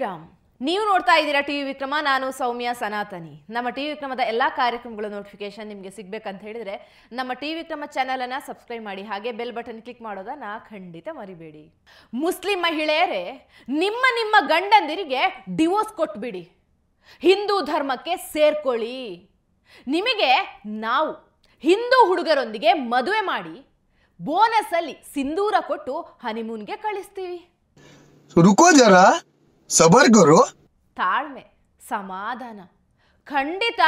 ಶ್ರೀರಾಮ್. ನೀವು ನೋಡ್ತಾ ಇದ್ದೀರಾ ಟಿವಿ ವಿಕ್ರಮ. ನಾನು ಸೌಮ್ಯ ಸನಾತನಿ. ನಮ್ಮ ಟಿವಿ ವಿಕ್ರಮದ ಎಲ್ಲ ಕಾರ್ಯಕ್ರಮಗಳ ನೋಟಿಫಿಕೇಶನ್ ನಿಮಗೆ ಸಿಗಬೇಕಂತ ಹೇಳಿದ್ರೆ ನಮ್ಮ ಟಿವಿ ವಿಕ್ರಮ ಚಾನೆಲ್ ಅನ್ನು ಸಬ್ಸ್ಕ್ರೈಬ್ ಮಾಡಿ, ಹಾಗೆ ಬೆಲ್ ಬಟನ್ ಕ್ಲಿಕ್ ಮಾಡೋದನ್ನ ಖಂಡಿತ ಮರಿಬೇಡಿ. ಮುಸ್ಲಿಂ ಮಹಿಳೆಯರೇ, ನಿಮ್ಮ ಗಂಡಂದಿರಿಗೆ ಡಿವೋರ್ಸ್ ಕೊಟ್ಬಿಡಿ, ಹಿಂದೂ ಧರ್ಮಕ್ಕೆ ಸೇರ್ಕೊಳ್ಳಿ. ನಿಮಗೆ ನಾವು ಹಿಂದೂ ಹುಡುಗರೊಂದಿಗೆ ಮದುವೆ ಮಾಡಿ ಬೋನಸ್ ಅಲ್ಲಿ ಸಿಂಧೂರ ಕೊಟ್ಟು ಹನಿಮೂನ್ಗೆ ಕಳಿಸ್ತೀವಿ. ರುಕೋ ಜರಾ, ಸಬರ್ ಕರೋ. ತಾಳ್ಮೆ, ಸಮಾಧಾನ. ಖಂಡಿತ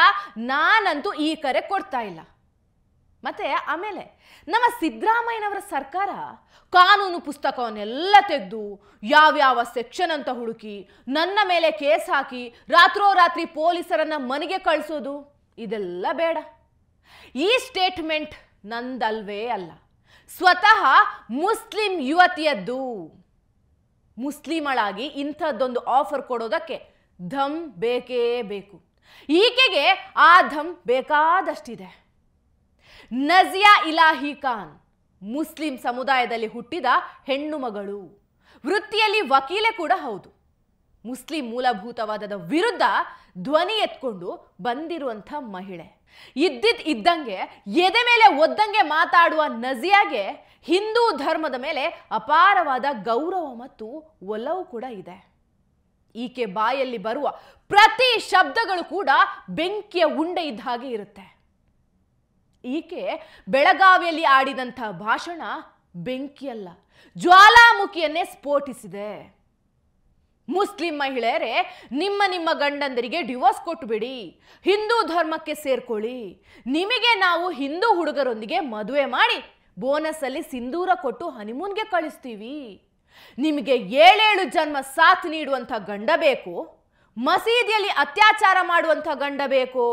ನಾನಂತೂ ಈ ಕರೆ ಕೊಡ್ತಾ ಇಲ್ಲ. ಮತ್ತೆ ಆಮೇಲೆ ನಮ್ಮ ಸಿದ್ದರಾಮಯ್ಯನವರ ಸರ್ಕಾರ ಕಾನೂನು ಪುಸ್ತಕವನ್ನೆಲ್ಲ ತೆಗೆದು ಯಾವ್ಯಾವ ಸೆಕ್ಷನ್ ಅಂತ ಹುಡುಕಿ ನನ್ನ ಮೇಲೆ ಕೇಸ್ ಹಾಕಿ ರಾತ್ರೋರಾತ್ರಿ ಪೊಲೀಸರನ್ನ ಮನೆಗೆ ಕಳಿಸೋದು ಇದೆಲ್ಲ ಬೇಡ. ಈ ಸ್ಟೇಟ್ಮೆಂಟ್ ನಂದಲ್ವೇ ಅಲ್ಲ, ಸ್ವತಃ ಮುಸ್ಲಿಂ ಯುವತಿಯದ್ದು. ಮುಸ್ಲಿಮಳಾಗಿ ಇಂಥದ್ದೊಂದು ಆಫರ್ ಕೊಡೋದಕ್ಕೆ ಧಮ್ ಬೇಕೇ ಬೇಕು. ಈಕೆಗೆ ಆ ಧಮ್ ಬೇಕಾದಷ್ಟಿದೆ. ನಜಿಯಾ ಇಲಾಹಿ ಖಾನ್ ಮುಸ್ಲಿಂ ಸಮುದಾಯದಲ್ಲಿ ಹುಟ್ಟಿದ ಹೆಣ್ಣು ಮಗಳು, ವೃತ್ತಿಯಲ್ಲಿ ವಕೀಲೆ ಕೂಡ ಹೌದು. ಮುಸ್ಲಿಂ ಮೂಲಭೂತವಾದದ ವಿರುದ್ಧ ಧ್ವನಿ ಎತ್ಕೊಂಡು ಬಂದಿರುವಂಥ ಮಹಿಳೆ. ಇದ್ದಂಗೆ ಎದೆ ಮೇಲೆ ಒದ್ದಂಗೆ ಮಾತಾಡುವ ನಜಿಯಾಗೆ ಹಿಂದೂ ಧರ್ಮದ ಮೇಲೆ ಅಪಾರವಾದ ಗೌರವ ಮತ್ತು ಒಲವು ಕೂಡ ಇದೆ. ಈಕೆ ಬಾಯಲ್ಲಿ ಬರುವ ಪ್ರತಿ ಶಬ್ದಗಳು ಕೂಡ ಬೆಂಕಿಯ ಉಂಡೆ ಇದ್ದ ಹಾಗೆ ಇರುತ್ತೆ. ಈಕೆ ಬೆಳಗಾವಿಯಲ್ಲಿ ಆಡಿದಂಥ ಭಾಷಣ ಬೆಂಕಿಯಲ್ಲ, ಜ್ವಾಲಾಮುಖಿಯನ್ನೇ ಸ್ಫೋಟಿಸಿದೆ. ಮುಸ್ಲಿಂ ಮಹಿಳೆಯರೇ, ನಿಮ್ಮ ಗಂಡಂದರಿಗೆ ಡಿವೋರ್ಸ್ ಕೊಟ್ಟುಬಿಡಿ, ಹಿಂದೂ ಧರ್ಮಕ್ಕೆ ಸೇರ್ಕೊಳ್ಳಿ. ನಿಮಗೆ ನಾವು ಹಿಂದೂ ಹುಡುಗರೊಂದಿಗೆ ಮದುವೆ ಮಾಡಿ ಬೋನಸ್ ಅಲ್ಲಿ ಸಿಂಧೂರ ಕೊಟ್ಟು ಹನಿಮೂನ್ಗೆ ಕಳಿಸ್ತೀವಿ. ನಿಮಗೆ 7 ಜನ್ಮ ಸಾಥ್ ನೀಡುವಂಥ ಗಂಡ ಬೇಕು, ಮಸೀದಿಯಲ್ಲಿ ಅತ್ಯಾಚಾರ ಮಾಡುವಂಥ ಗಂಡ ಬೇಕು,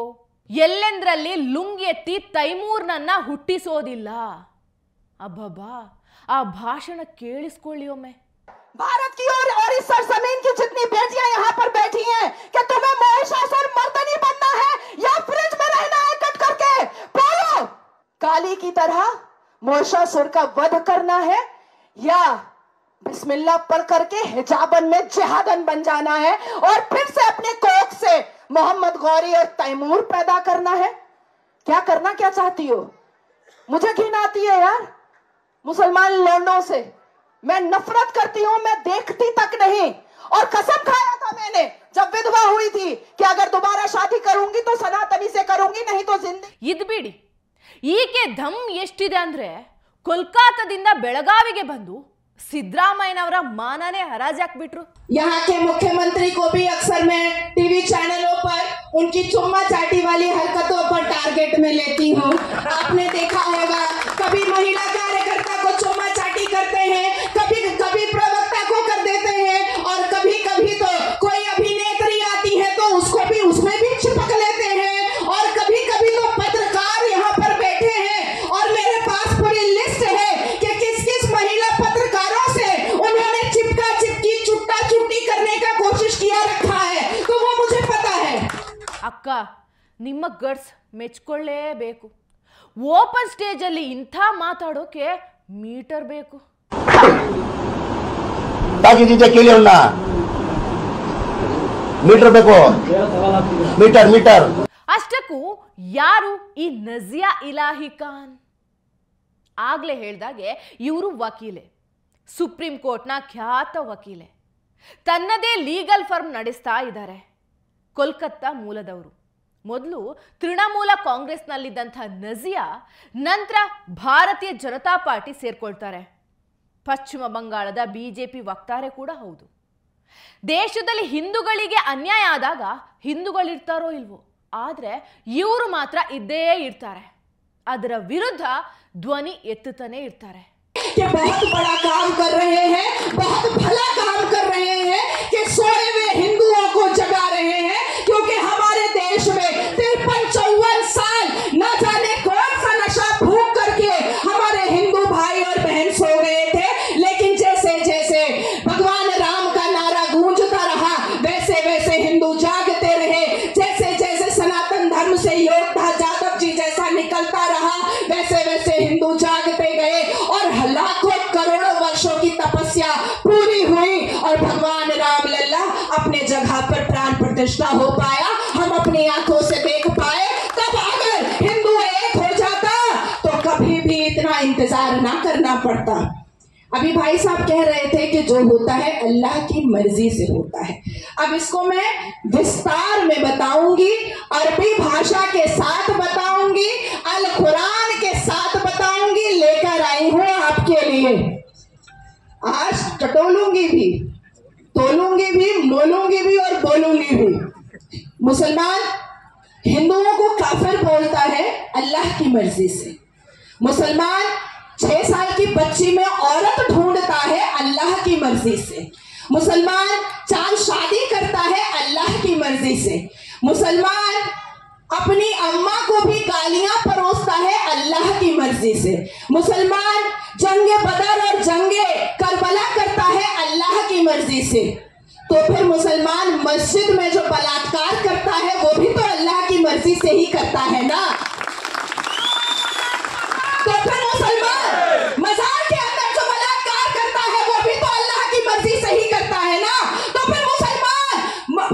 ಎಲ್ಲೆಂದ್ರಲ್ಲಿ ಲುಂಗಿ ಎತ್ತಿ ತೈಮೂರ್ನನ್ನ ಹುಟ್ಟಿಸೋದಿಲ್ಲ. ಅಬ್ಬಬ್ಬಾ, ಆ ಭಾಷಣ ಕೇಳಿಸ್ಕೊಳ್ಳಿ ಒಮ್ಮೆ. भारत की और इस सरजमीन की जितनी बेटियां यहाँ पर बैठी हैं, कि तुम्हें महिषासुर मर्दनी बनना है या फ्रिज में रहना है कट करके? बोलो, काली की तरह महिषासुर का वध करना है या बिस्मिल्लाह पढ़ करके हिजाबन में जिहादन बन जाना है और फिर से अपने कोख से मोहम्मद गौरी और तैमूर पैदा करना है? क्या करना क्या चाहती हो? मुझे घिन आती है यार मुसलमान लौंडों से, मैं नफरत करती हूं, मैं देखती तक नहीं. और कसम खाया था मैंने जब विधवा हुई थी कि अगर दोबारा शादी करूंगी तो सनातनी से करूंगी, नहीं तो जिंदगी. ಇದ್ ಬಿಡಿ, ಈಕೆ ಧಮ್ ಎಷ್ಟಿದೆ ಅಂದ್ರೆ ಕೋಲ್ಕತ್ತಾದಿಂದ ಬೆಳಗಾವಿಗೆ ಬಂದು ಸಿದ್ದರಾಮಯ್ಯನವರ ಮಾನನೇ ಹರಾಜಾಕ್ಬಿಟ್ರು. यहाँ के मुख्यमंत्री को भी अक्सर मैं टीवी चैनलों पर उनकी चुम्मा चाटी वाली हरकतों पर टारगेट में लेती हूँ. आपने देखा होगा कभी महिला कार्यकर्ता को चुम्मा चाटी करते हैं, कभी प्रवक्ता को कर देते हैं, और कभी तो कोई अभिनेत्री आती है तो उसको भी उसमें भी चिपक लेते हैं, और कभी तो पत्रकार यहाँ पर बैठे हैं और मेरे पास पूरी लिस्ट है कि किस महिला पत्रकारों से उन्होंने चिपका चिपकी चुट्टा चुट्टी करने का कोशिश किया रखा है, तो वो मुझे पता है. ಅಕ್ಕ, ನಿಮ್ಮ ಗಟ್ಸ್ ಮೆಚ್ಕೊಳ್ಳೇಬೇಕು. ಓಪನ್ ಸ್ಟೇಜ್ ಅಲ್ಲಿ ಇಂಥ ಮಾತಾಡೋಕೆ ಮೀಟರ್ ಬೇಕು. ಮೀಟರ್ ಬೇಕು, ಮೀಟರ್. ಅಷ್ಟಕ್ಕೂ ಯಾರು ಈ ನಜಿಯಾ ಇಲಾಹಿ ಖಾನ್? ಆಗ್ಲೇ ಹೇಳ್ದಾಗೆ ಇವರು ವಕೀಲೆ, ಸುಪ್ರೀಂ ಕೋರ್ಟ್ನ ಖ್ಯಾತ ವಕೀಲೆ. ತನ್ನದೇ ಲೀಗಲ್ ಫರ್ಮ್ ನಡೆಸ್ತಾ ಇದ್ದಾರೆ. ಕೋಲ್ಕತ್ತಾ ಮೂಲದವರು. ಮೊದಲು ತೃಣಮೂಲ ಕಾಂಗ್ರೆಸ್ನಲ್ಲಿದ್ದಂಥ ನಜಿಯಾ ನಂತರ ಭಾರತೀಯ ಜನತಾ ಪಾರ್ಟಿ ಸೇರ್ಕೊಳ್ತಾರೆ. ಪಶ್ಚಿಮ ಬಂಗಾಳದ ಬಿಜೆಪಿ ವಕ್ತಾರೆ ಕೂಡ ಹೌದು. ದೇಶದಲ್ಲಿ ಹಿಂದೂಗಳಿಗೆ ಅನ್ಯಾಯ ಆದಾಗ ಹಿಂದೂಗಳಿರ್ತಾರೋ ಇಲ್ವೋ, ಆದ್ರೆ ಇವರು ಮಾತ್ರ ಇದ್ದೇ ಇರ್ತಾರೆ. ಅದರ ವಿರುದ್ಧ ಧ್ವನಿ ಎತ್ತುತ್ತಾನೆ ಇರ್ತಾರೆ. कि बहुत बड़ा काम कर रहे हैं, बहुत भला काम कर रहे हैं कि सोए हुए हिंदुओं को जगा रहे हैं, क्योंकि हमारे देश में 53-54 साल न जाने कौन सा नशा फूंक करके हमारे हिंदू भाई और बहन सो गए थे. लेकिन जैसे जैसे भगवान राम का नारा गूंजता रहा, वैसे वैसे हिंदू जागते रहे. जैसे जैसे सनातन धर्म से योद्धा जादव जी जैसा निकलता रहा, वैसे वैसे हिंदू जागते गए और लाखों करोड़ों वर्षों की तपस्या पूरी हुई और भगवान राम लल्ला प्रतिष्ठा हो पाया, हम अपनी आंखों से देख पाए। तब अगर हिंदू एक हो जाता तो कभी भी इतना इंतजार ना करना पड़ता। अभी भाई साहब कह रहे थे कि जो होता है अल्लाह की मर्जी से होता है। अब इसको मैं विस्तार में बताऊंगी, अरबी भाषा के साथ बताऊंगी, अल कुरान के साथ बताऊंगी, लेकर आई हूं आपके लिए। आज टटोलूंगी भी, तोलूंगी भी, मोलूंगी भी और बोलूंगी भी। मुसलमान हिंदुओं को काफिर बोलता है अल्लाह की मर्जी से। मुसलमान 6 साल की बच्ची में औरत ढूंढता है अल्लाह की मर्जी से। मुसलमान चांद शादी करता है अल्लाह की मर्जी से। मुसलमान अपनी अम्मा को भी गालियां परोसता है अल्लाह की मर्जी से। मुसलमान जंगे बदर और जंगे करबला करता है अल्लाह की मर्जी से। तो फिर मुसलमान मस्जिद में जो बलात्कार करता है वो भी तो अल्लाह की मर्जी से ही करता है ना। तो फिर मुसलमान मजार के अंदर जो बलात्कार करता है वो भी तो अल्लाह की मर्जी से ही करता है ना। तो फिर मुसलमान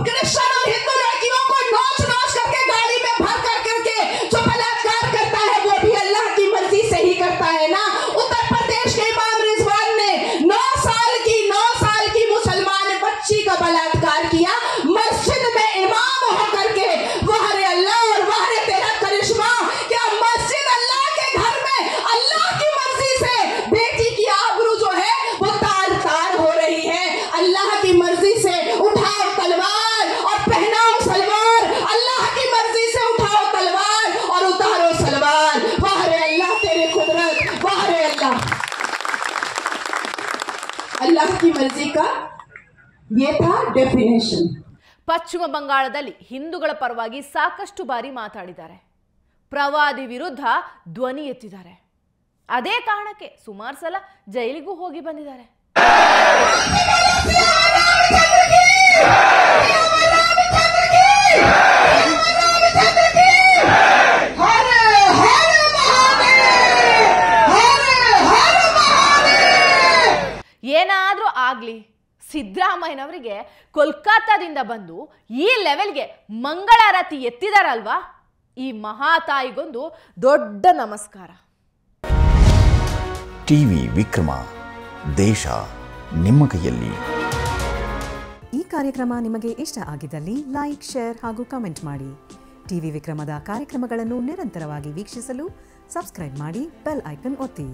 क्रिश्चियन और हिंदू लड़कियों को नोच नोच करके गाड़ी में भर कर करके जो बलात्कार करता है वो भी अल्लाह की मर्जी से ही करता है ना। उत्तर प्रदेश के इमाम रिजवान ने 9 साल की मुसलमान बच्ची का बलात्कार किया मस्जिद में इमाम होकर के। वाह रे अल्लाह और वाह रे तेरा करिश्मा, क्या मस्जिद अल्लाह के घर में अल्लाह की मर्जी से बेटी की आबरू जो है वो तार तार हो रही है। अल्लाह की मर्जी से उठाओ तलवार और पहनाओ सलवार, अल्लाह की मर्जी से उठाओ तलवार और उतारो सलवार। वाह रे अल्लाह तेरे कुदरत, वाह रे अल्लाह। अल्लाह की मर्जी का ये था ಡೆಫಿನೇಷನ್। ಪಶ್ಚಿಮ ಬಂಗಾಳದಲ್ಲಿ ಹಿಂದೂಗಳ ಪರವಾಗಿ ಸಾಕಷ್ಟು ಬಾರಿ ಮಾತಾಡಿದ್ದಾರೆ, ಪ್ರವಾದಿ ವಿರುದ್ಧ ಧ್ವನಿ ಎತ್ತಿದ್ದಾರೆ. ಅದೇ ಕಾರಣಕ್ಕೆ ಸುಮಾರು ಸಲ ಜೈಲಿಗೂ ಹೋಗಿ ಬಂದಿದ್ದಾರೆ. ಏನಾದ್ರೂ ಆಗ್ಲಿ, ಸಿದ್ದರಾಮಯ್ಯನವರಿಗೆ ಕೋಲ್ಕತ್ತಾದಿಂದ ಬಂದು ಈ ಲೆವೆಲ್ಗೆ ಮಂಗಳಾರತಿ ಎತ್ತಿದಾರಲ್ವಾ, ಈ ಮಹಾತಾಯಿಗೊಂದು ದೊಡ್ಡ ನಮಸ್ಕಾರ. ಟಿವಿ ವಿಕ್ರಮ, ದೇಶ ನಿಮ್ಮ ಕೈಯಲ್ಲಿ. ಈ ಕಾರ್ಯಕ್ರಮ ನಿಮಗೆ ಇಷ್ಟ ಆಗಿದ್ದಲ್ಲಿ ಲೈಕ್, ಶೇರ್ ಹಾಗೂ ಕಮೆಂಟ್ ಮಾಡಿ. ಟಿವಿ ವಿಕ್ರಮದ ಕಾರ್ಯಕ್ರಮಗಳನ್ನು ನಿರಂತರವಾಗಿ ವೀಕ್ಷಿಸಲು ಸಬ್ಸ್ಕ್ರೈಬ್ ಮಾಡಿ, ಬೆಲ್ ಐಕನ್ ಒತ್ತಿ.